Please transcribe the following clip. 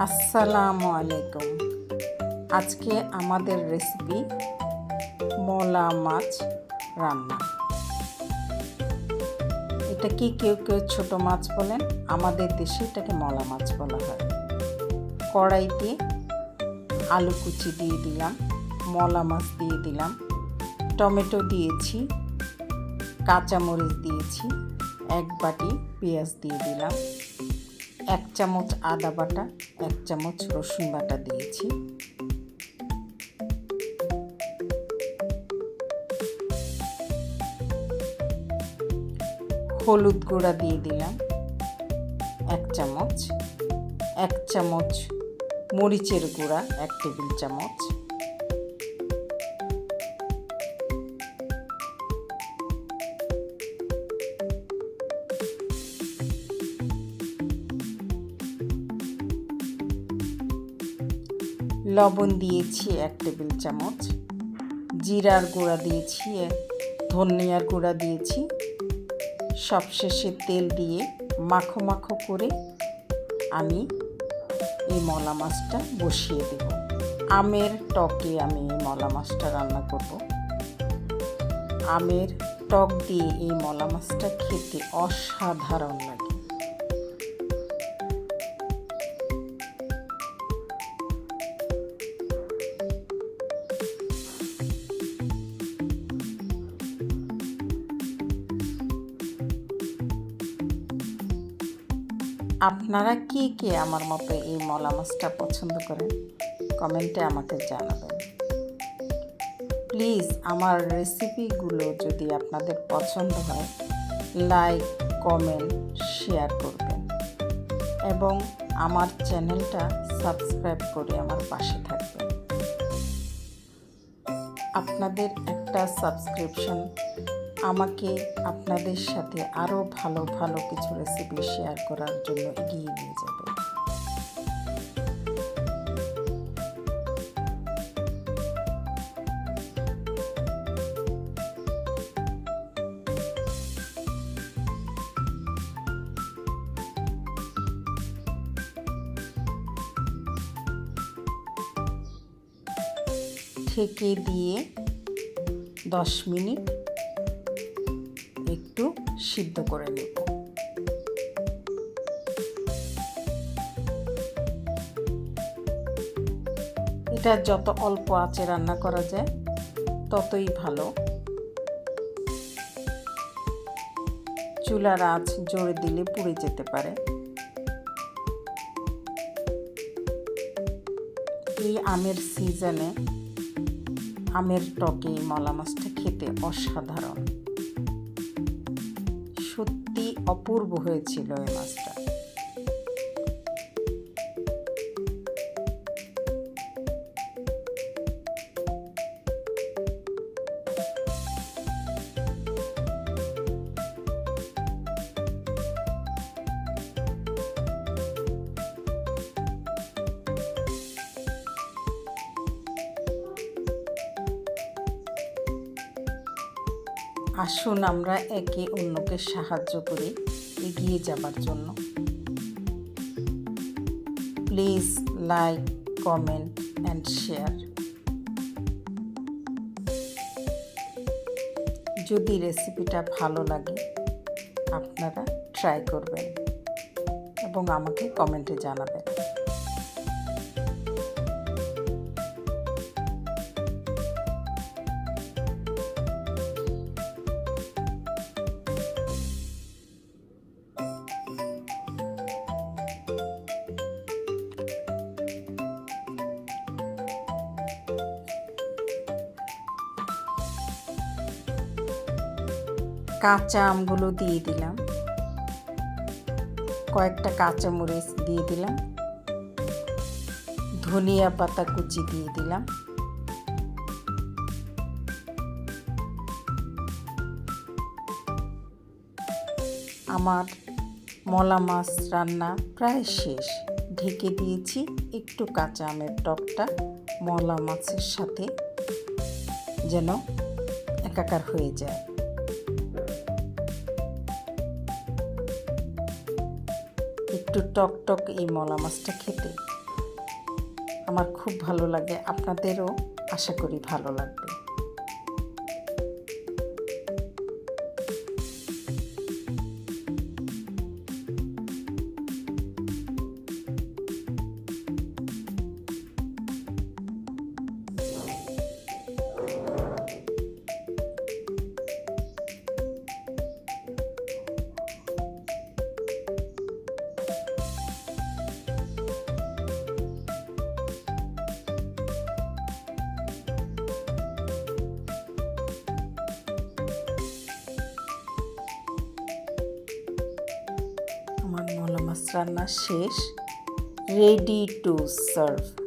আসসালামু আলাইকুম। আজকে আমাদের রেসিপি মলা মাছ রান্না। এটাকে কেউ কেউ ছোট মাছ বলেন, আমাদের দেশে এটাকে মলা মাছ বলা হয়। কড়াইতে আলু কুচি দিয়ে দিলাম, মলা মাছ দিয়ে দিলাম, টমেটো দিয়েছি, কাঁচামরিচ দিয়েছি, 1 বাটি পেঁয়াজ দিয়ে দিলাম, 1 চামচ আদা বাটা, 1 চামচ রসুন বাটা দিয়েছি। হলুদ গুঁড়া দিয়ে দিলাম 1 চামচ, 1 চামচ মরিচের গুঁড়া 1 টেবিল চামচ, লবণ দিয়েছি 1 টেবিল চামচ, জিরার গুঁড়া দিয়েছি, ধনিয়ার গুঁড়া দিয়েছি। সবশেষে তেল দিয়ে মাখো মাখো করে আমি এই মলা মাছটা বসিয়ে দেব। আমের টকে আমি এই মলা মাছটা রান্না করব। আমের টক দিয়ে এই মলা মাছটা খেতে অসাধারণ লাগে। আপনারা কে কে আমার মতো এই মলা মাছটা পছন্দ করেন কমেন্টে আমাকে জানাবেন। প্লিজ আমার রেসিপিগুলো যদি আপনাদের পছন্দ হয় লাইক, কমেন্ট, শেয়ার করবেন এবং আমার চ্যানেলটা সাবস্ক্রাইব করে আমার পাশে থাকবেন। আপনাদের একটা সাবস্ক্রিপশন আমাকে আপনাদের সাথে আরও ভালো ভালো কিছু রেসিপি শেয়ার করার জন্য এগিয়ে নিয়ে যাবে। ঢেকে দিয়ে 10 মিনিট একটু সিদ্ধ করে নেব। এটা যত অল্প আঁচে রান্না করা যায় ততই ভালো। চুলার আঁচ জোরে দিলে পুড়ে যেতে পারে। এই আমের সিজনে আমের টকে মলা মাছটা খেতে অসাধারণ, সত্যি অপূর্ব হয়েছিল এই মাছটা। আসুন আমরা একে অন্যকে সাহায্য করি এগিয়ে যাবার জন্য। Please like, comment and share. যদি রেসিপিটা ভালো লাগে আপনারা ট্রাই করবেন এবং আমাকে কমেন্টে জানাবেন। কাঁচা আমগুলো দিয়ে দিলাম, কয়েকটা কাঁচামরিচ দিয়ে দিলাম, ধনিয়া পাতা কুচি দিয়ে দিলাম, আমার মলা মাছ রান্না প্রায় শেষ। ঢেকে দিয়েছি, একটু কাঁচা আমের টকটা মলা মাছের সাথে যেন একাকার হয়ে যায়। একটু একটু টক টক এই মলা মাছটা খেতে আমার খুব ভালো লাগে। আপনাদেরও আশা করি ভালো লাগবে। আমার মলা মাছ রান্না শেষ, রেডি টু সার্ভ।